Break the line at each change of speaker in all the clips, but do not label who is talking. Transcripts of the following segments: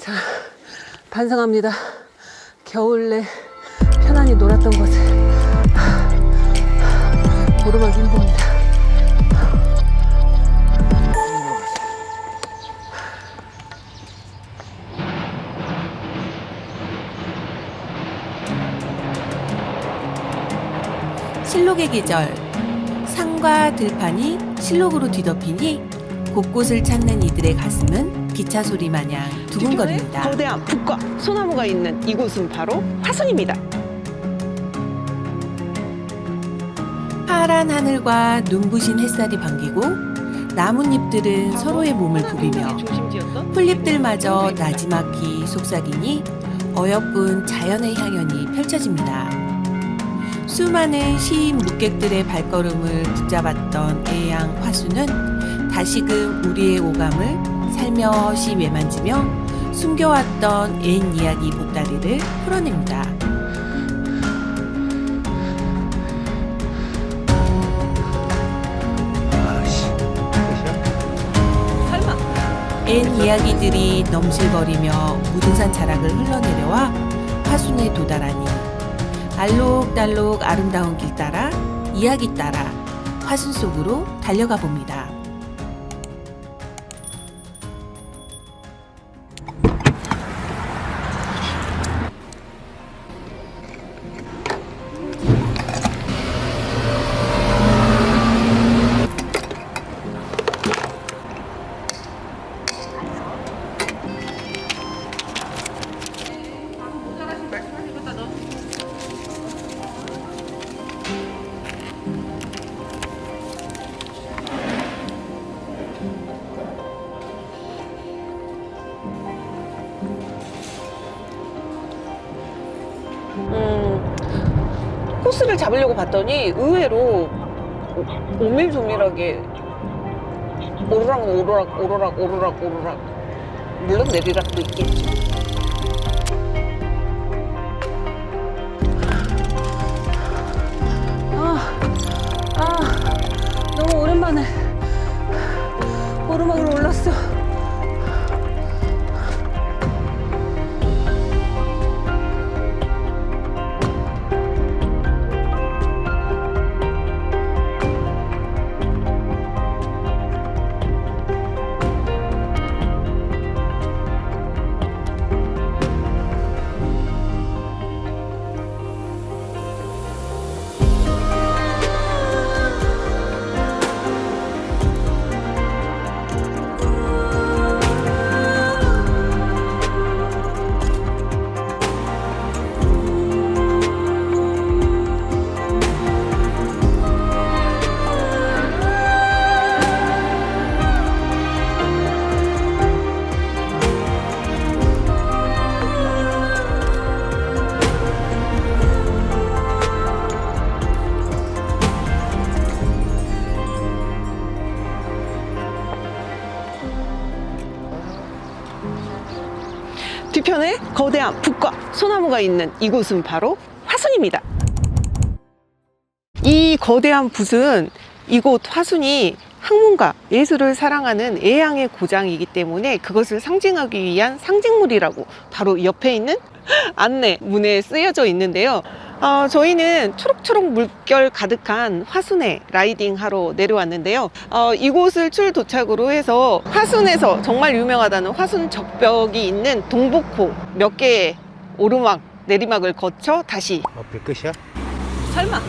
자, 반성합니다. 겨울 내 편안히 놀았던 곳을 오르막이 힘듭니다.
실록의 계절, 산과 들판이 실록으로 뒤덮이니 곳곳을 찾는 이들의 가슴은 기차 소리 마냥 두근거립니다.
거대한 북과 소나무가 있는 이곳은 바로 화순입니다.
파란 하늘과 눈부신 햇살이 반기고 나뭇잎들은 서로의 몸을 부비며 풀잎들마저 나지막히 속삭이니 어여쁜 자연의 향연이 펼쳐집니다. 수많은 시인 묵객들의 발걸음을 붙잡았던 애양 화수는 다시금 우리의 오감을 살며시 매만지며 숨겨왔던 옛 이야기 보따리를 풀어냅니다. 옛 이야기들이 넘실거리며 무등산 자락을 흘러내려와 화순에 도달하니 알록달록 아름다운 길 따라 이야기 따라 화순 속으로 달려가 봅니다.
코스를 잡으려고 봤더니 의외로 오밀조밀하게 오르락 오르락 오르락 오르락 오르락, 물론 내리락도 있겠죠. 너무 오랜만에 오르막으로 올랐어. 뒤편에 거대한 북과 소나무가 있는 이곳은 바로 화순입니다. 이 거대한 붓은 이곳 화순이 학문과 예술을 사랑하는 애양의 고장이기 때문에 그것을 상징하기 위한 상징물이라고 바로 옆에 있는 안내문에 쓰여져 있는데요. 저희는 초록초록 물결 가득한 화순에 라이딩하러 내려왔는데요. 이곳을 출도착으로 해서 화순에서 정말 유명하다는 화순 적벽이 있는 동복호 몇 개의 오르막 내리막을 거쳐 다시
끝이야?
설마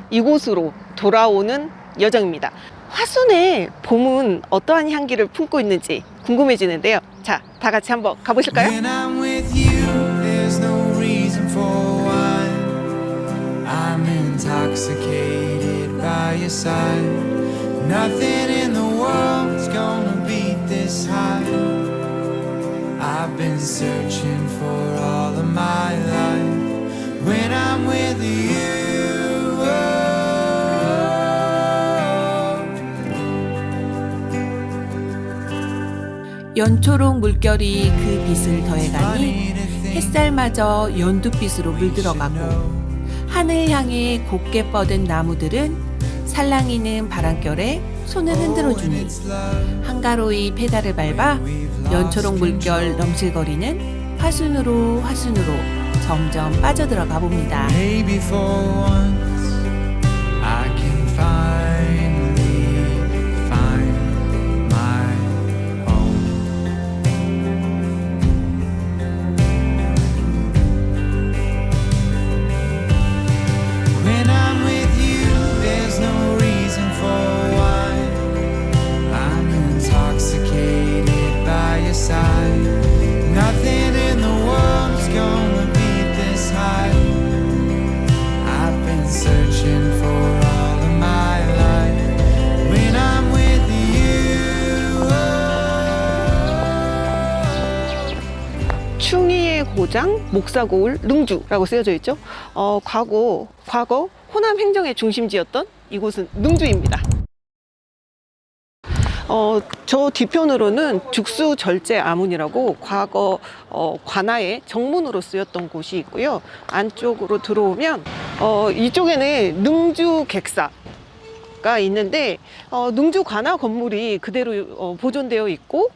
이곳으로 돌아오는 여정입니다. 화순의 봄은 어떠한 향기를 품고 있는지 궁금해지는데요. 자, 다 같이 한번 가보실까요?
When I'm with you, there's no reason for why. I'm intoxicated by your side. Nothing in the world's gonna beat this high. I've been searching for all of my life. When I'm with you.
연초록 물결이 그 빛을 더해가니 햇살마저 연두빛으로 물들어가고 하늘 향해 곱게 뻗은 나무들은 살랑이는 바람결에 손을 흔들어주니 한가로이 페달을 밟아 연초록 물결 넘실거리는 화순으로 점점 빠져들어가 봅니다.
Maybe for once I can finally find my home. When I'm with you, there's no reason for why. I'm intoxicated by your side. Nothing in the world's gonna beat this high. I've been searching for all of my life. When I'm with you.
충의의 고장, 목사고을, 능주라고 쓰여져 있죠. 과거 호남 행정의 중심지였던 이곳은 능주입니다. 저 뒤편으로는 죽수절제 아문이라고 과거 관아의 정문으로 쓰였던 곳이 있고요. 안쪽으로 들어오면 이쪽에는 능주 객사가 있는데 능주 관아 건물이 그대로 보존되어 있고,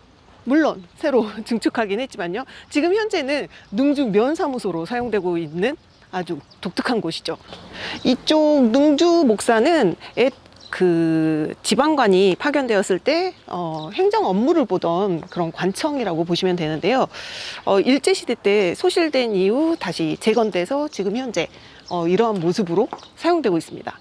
물론 새로 증축하긴 했지만요. 지금 현재는 능주 면사무소로 사용되고 있는 아주 독특한 곳이죠. 이쪽 능주 목사는 그 지방관이 파견되었을 때 행정 업무를 보던 그런 관청이라고 보시면 되는데요. 일제시대 때 소실된 이후 다시 재건돼서 지금 현재 이러한 모습으로 사용되고 있습니다.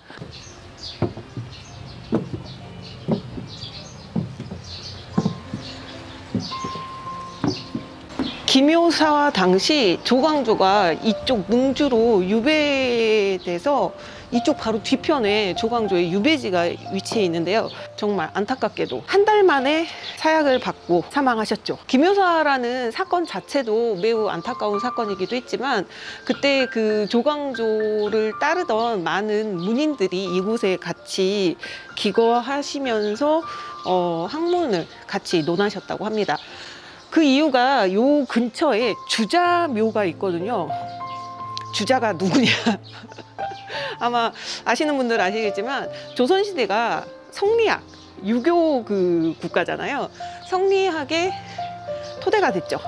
김효사 당시 조광조가 이쪽 능주로 유배돼서 이쪽 바로 뒤편에 조광조의 유배지가 위치해 있는데요. 정말 안타깝게도 한 달 만에 사약을 받고 사망하셨죠. 김효사라는 사건 자체도 매우 안타까운 사건이기도 했지만, 그때 그 조광조를 따르던 많은 문인들이 이곳에 같이 기거하시면서 학문을 같이 논하셨다고 합니다. 그 이유가 요 근처에 주자묘가 있거든요. 주자가 누구냐? 아마 아시는 분들 아시겠지만 조선시대가 성리학, 유교 그 국가잖아요. 성리학의 토대가 됐죠.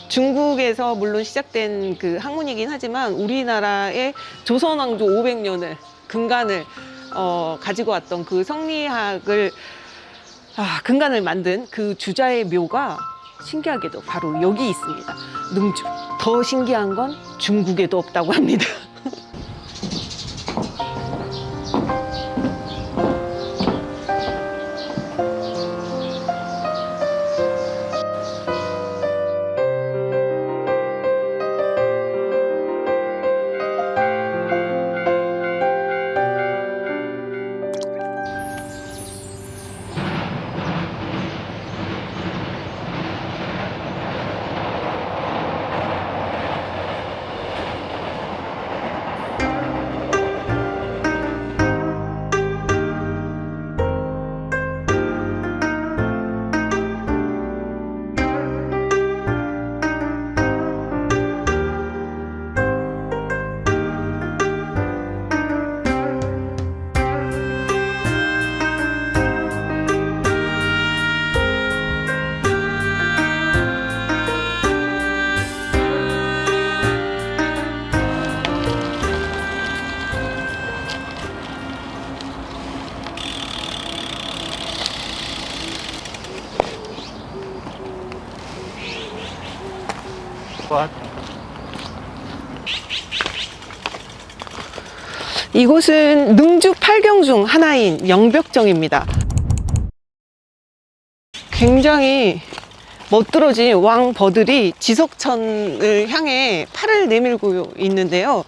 중국에서 물론 시작된 그 학문이긴 하지만 우리나라의 조선왕조 500년을 근간을 가지고 왔던 그 성리학을 근간을 만든 그 주자의 묘가 신기하게도 바로 여기 있습니다. 능주. 더 신기한 건 중국에도 없다고 합니다. 이곳은 능주 8경 중 하나인 영벽정입니다. 굉장히 멋들어진 왕버들이 지석천을 향해 팔을 내밀고 있는데요.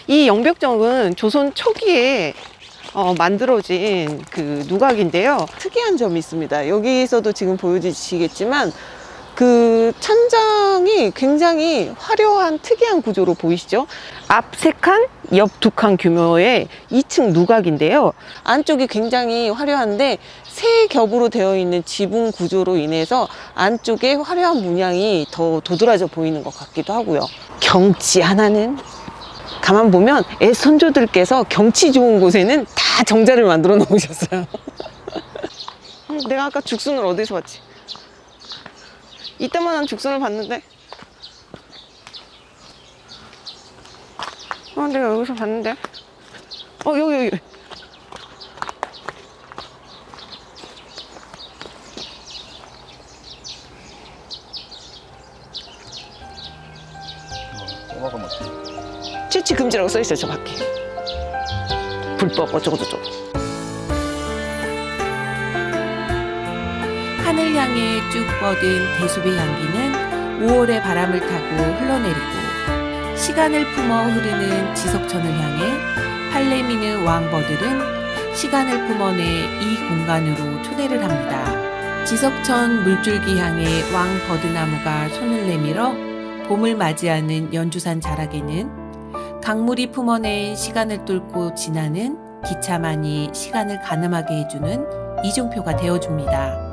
이 영벽정은 조선 초기에 만들어진 그 누각인데요. 특이한 점이 있습니다. 여기서도 지금 보여지시겠지만 그 천장이 굉장히 화려한 특이한 구조로 보이시죠? 앞 3칸, 옆 2칸 규모의 2층 누각인데요. 안쪽이 굉장히 화려한데 세 겹으로 되어 있는 지붕 구조로 인해서 안쪽에 화려한 문양이 더 도드라져 보이는 것 같기도 하고요. 경치 하나는 가만 보면 애선조들께서 경치 좋은 곳에는 다 정자를 만들어 놓으셨어요. 내가 아까 죽순을 어디서 봤지? 이따만한 죽순을 봤는데. 내가 여기서 봤는데. 여기.
꼬마가 뭐
채취 금지라고 써있어요, 저 밖에. 불법 어쩌고저쩌고.
하늘 향해 쭉 뻗은 대숲의 향기는 5월의 바람을 타고 흘러내리고 시간을 품어 흐르는 지석천을 향해 팔레미느 왕버들은 시간을 품어내 이 공간으로 초대를 합니다. 지석천 물줄기 향해 왕버드나무가 손을 내밀어 봄을 맞이하는 연주산 자락에는 강물이 품어낸 시간을 뚫고 지나는 기차만이 시간을 가늠하게 해주는 이종표가 되어줍니다.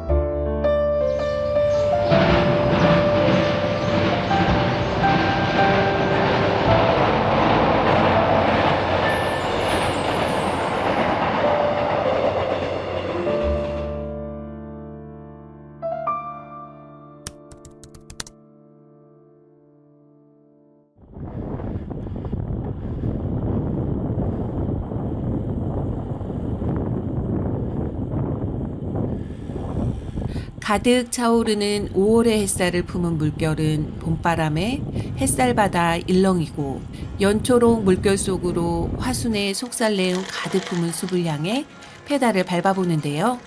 가득 차오르는 5월의 햇살을 품은 물결은 봄바람에 햇살바다 일렁이고 연초록 물결 속으로 화순의 속살내음 가득 품은 숲을 향해 페달을 밟아보는데요.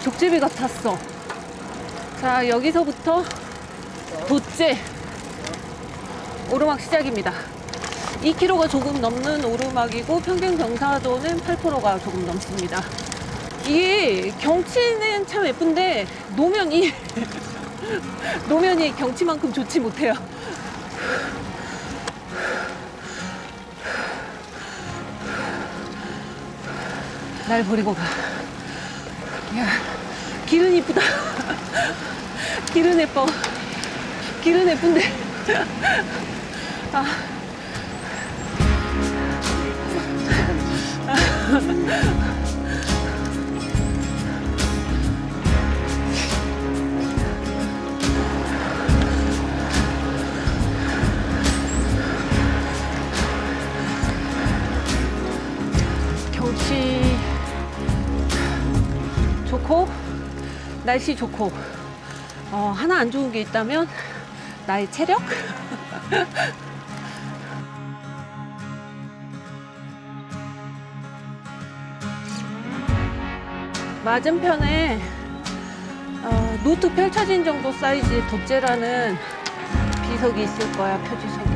족제비 같았어. 자, 여기서부터 돛제 오르막 시작입니다. 2km가 조금 넘는 오르막이고 평균 경사도는 8%가 조금 넘습니다. 이게 경치는 참 예쁜데 노면이 경치만큼 좋지 못해요. 날 버리고 가. 야, 길은 이쁘다. 길은 예뻐. 길은 예쁜데. 경치 좋고 날씨 좋고 하나 안 좋은 게 있다면 나의 체력? 맞은편에 노트 펼쳐진 정도 사이즈의 돛제라는 비석이 있을 거야, 표지석이.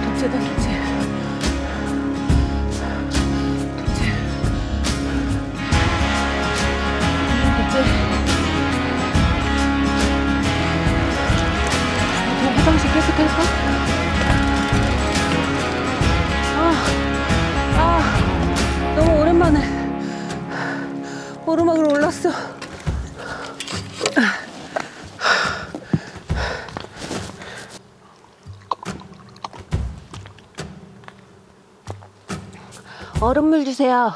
돛제다, 돛제. 화장실 계속 할까? 너무 오랜만에 오르막으로 올랐어. 얼음물 주세요.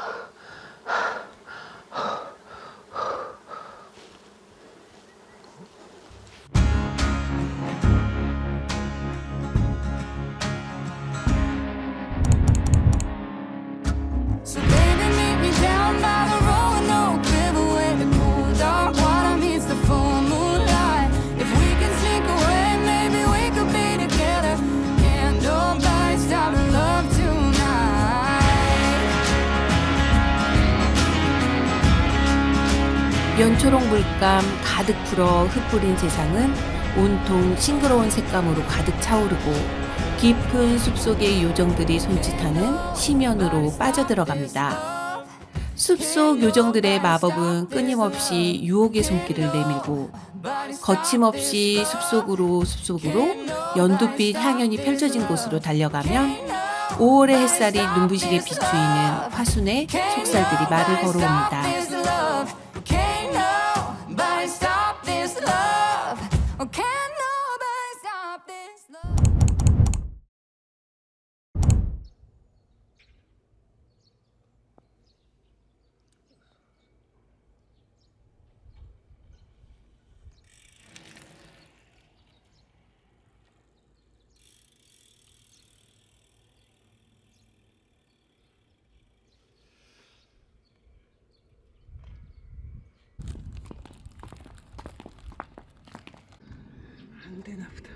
So baby, meet me down by the Roanoke River where the cool dark water meets the full moonlight. If we can sneak away, maybe we could be together. Candlelight, start to love tonight.
연초록 물감 가득 풀어 흩뿌린 세상은 온통 싱그러운 색감으로 가득 차오르고 깊은 숲속의 요정들이 손짓하는 심연으로 빠져들어갑니다. 숲속 요정들의 마법은 끊임없이 유혹의 손길을 내밀고 거침없이 숲속으로 연두빛 향연이 펼쳐진 곳으로 달려가면 5월의 햇살이 눈부시게 비추이는 화순에 속살들이 말을 걸어옵니다.
안 되나 보다.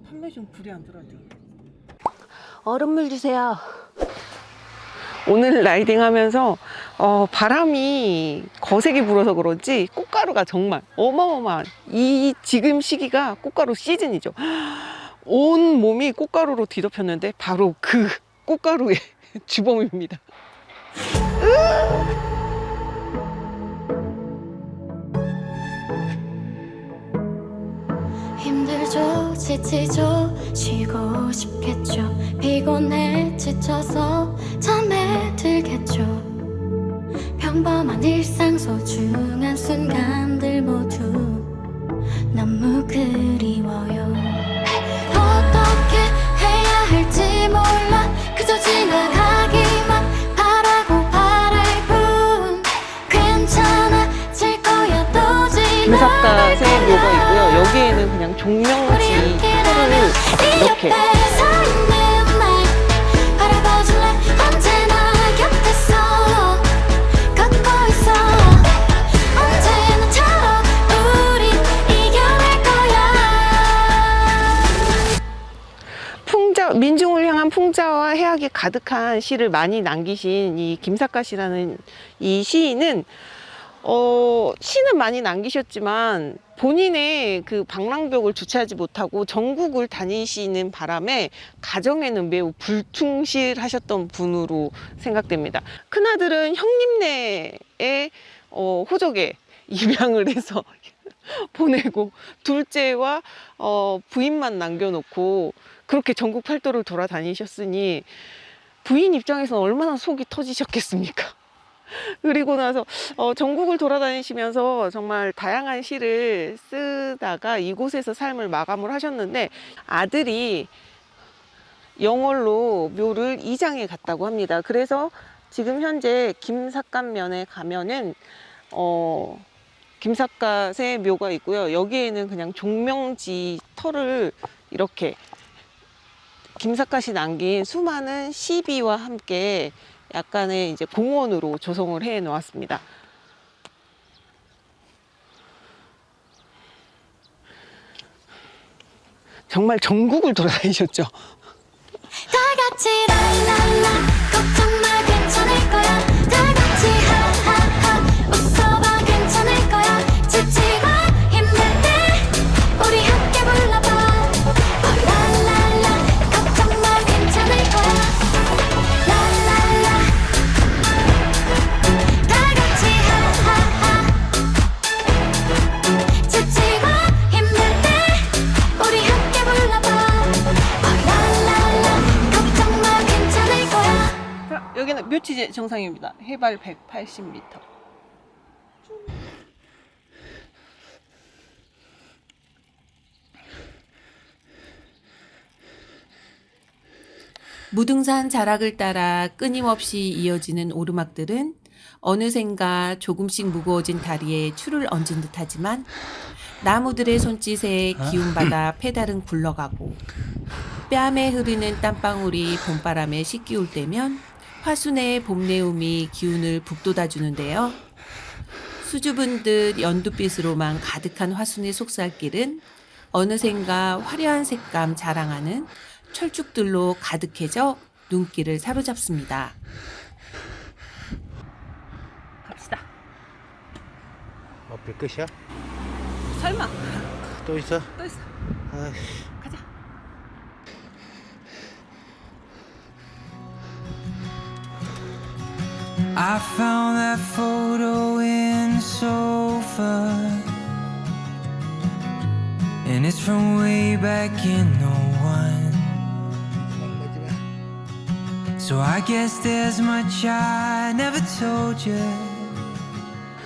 판매 중 불이 안 들어와요.
얼음물 주세요.
오늘 라이딩 하면서 바람이 거세게 불어서 그런지 꽃가루가 정말 어마어마한, 이 지금 시기가 꽃가루 시즌이죠. 온 몸이 꽃가루로 뒤덮였는데 바로 그 꽃가루의 주범입니다.
힘들죠, 지치죠, 쉬고 싶겠죠. 피곤해 지쳐서 잠에 들겠죠. 평범한 일상 소중한 순간들 모두 너무 그리워요. 어떻게 해야 할지 몰라. 그저 지나가기만 바라고 바랄 뿐. 괜찮아질 거야. 또
김삿갓의
지나갈
묘가
거야.
있고요. 여기에는 그냥 종명지 털을 이렇게 민중을 향한 풍자와 해악이 가득한 시를 많이 남기신 이 김삿갓이라는 이 시인은 시는 많이 남기셨지만 본인의 그 방랑벽을 주체하지 못하고 전국을 다니시는 바람에 가정에는 매우 불충실하셨던 분으로 생각됩니다. 큰아들은 형님네의 호적에 입양을 해서 보내고 둘째와 부인만 남겨놓고 그렇게 전국 팔도를 돌아다니셨으니 부인 입장에서는 얼마나 속이 터지셨겠습니까? 그리고 나서 전국을 돌아다니시면서 정말 다양한 시를 쓰다가 이곳에서 삶을 마감을 하셨는데 아들이 영월로 묘를 이장해 갔다고 합니다. 그래서 지금 현재 김삿갓면에 가면은 김삿갓의 묘가 있고요. 여기에는 그냥 종명지 털을 이렇게 김삿갓이 남긴 수많은 시비와 함께 약간의 이제 공원으로 조성을 해 놓았습니다. 정말 전국을 돌아다니셨죠.
다 같이 랄랄라 걱정 마 괜찮을 거야. 다 같이 하하하 웃어봐 괜찮을 거야. 지치고 힘들 때 우리 함께 불러봐. 랄랄라 걱정 마 괜찮을 거야. 랄랄라 다 같이 하하하 지치고 힘들 때 우리 함께 불러봐. 랄랄라 걱정 마 괜찮을 거야.
자, 여기는 묘치제 정상입니다. 해발 180m.
무등산 자락을 따라 끊임없이 이어지는 오르막들은 어느샌가 조금씩 무거워진 다리에 추를 얹은 듯하지만 나무들의 손짓에 기운받아 페달은 굴러가고 뺨에 흐르는 땀방울이 봄바람에 씻기울 때면 화순의 봄내음이 기운을 북돋아주는데요. 수줍은 듯 연두빛으로만 가득한 화순의 속살길은 어느샌가 화려한 색감 자랑하는 철쭉들로 가득해져 눈길을 사로잡습니다.
갑시다.
bil 끝이야?
설마
또 있어?
또 있어.
아이씨.
가자.
I found that photo in the sofa, and it's from way back in '01. So I guess there's much I never told you.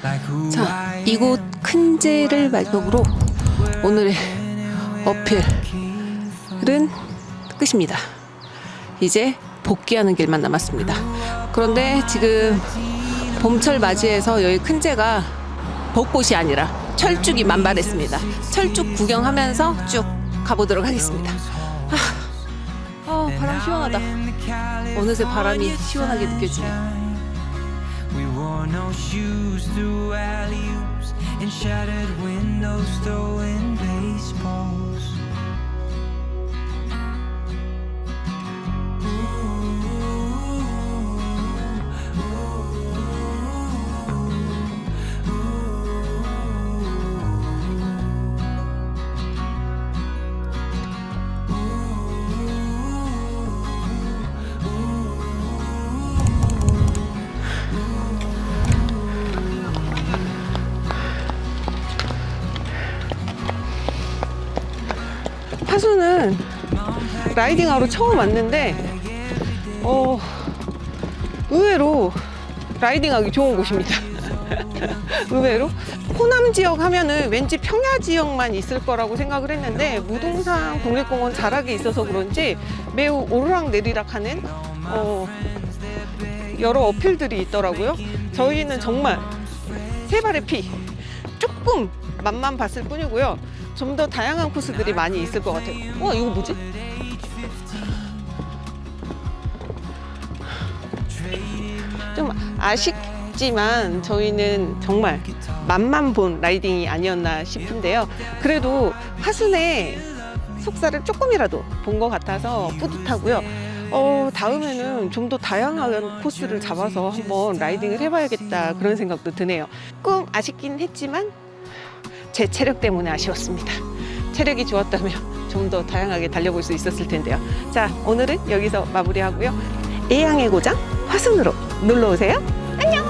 Like who
자,
I
이곳 큰제를 마지막으로 오늘의 어필은 끝입니다. 이제 복귀하는 길만 남았습니다. 그런데 지금 봄철 맞이해서 여기 큰제가 벚꽃이 아니라 철쭉이 만발했습니다. 철쭉 구경하면서 쭉 가보도록 하겠습니다. 바람 시원하다. 어느새 바람이 시원하게 느껴지네요.
We wore no shoes through alley-oops and shattered windows throwing baseballs.
파수는 라이딩하러 처음 왔는데 의외로 라이딩하기 좋은 곳입니다. 의외로 호남 지역 하면은 왠지 평야 지역만 있을 거라고 생각을 했는데 무등산 국립공원 자락에 있어서 그런지 매우 오르락내리락하는 여러 어필들이 있더라고요. 저희는 정말 세 발의 피 조금 맛만 봤을 뿐이고요. 좀 더 다양한 코스들이 많이 있을 것 같아요. 와, 이거 뭐지? 좀 아쉽지만 저희는 정말 맛만 본 라이딩이 아니었나 싶은데요. 그래도 화순의 속살을 조금이라도 본 것 같아서 뿌듯하고요. 다음에는 좀 더 다양한 코스를 잡아서 한번 라이딩을 해봐야겠다 그런 생각도 드네요. 조금 아쉽긴 했지만 제 체력 때문에 아쉬웠습니다. 체력이 좋았다면 좀 더 다양하게 달려볼 수 있었을 텐데요. 자, 오늘은 여기서 마무리하고요. 애양의 고장 화순으로 놀러오세요. 안녕.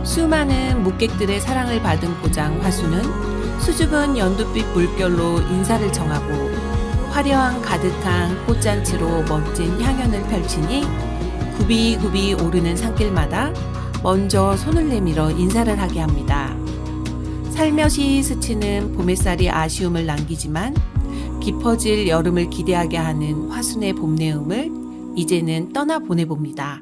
수많은 묵객들의 사랑을 받은 고장 화수는 수줍은 연두빛 물결로 인사를 정하고 화려한 가득한 꽃잔치로 멋진 향연을 펼치니 굽이굽이 오르는 산길마다 먼저 손을 내밀어 인사를 하게 합니다. 살며시 스치는 봄햇살이 아쉬움을 남기지만 깊어질 여름을 기대하게 하는 화순의 봄내음을 이제는 떠나보내봅니다.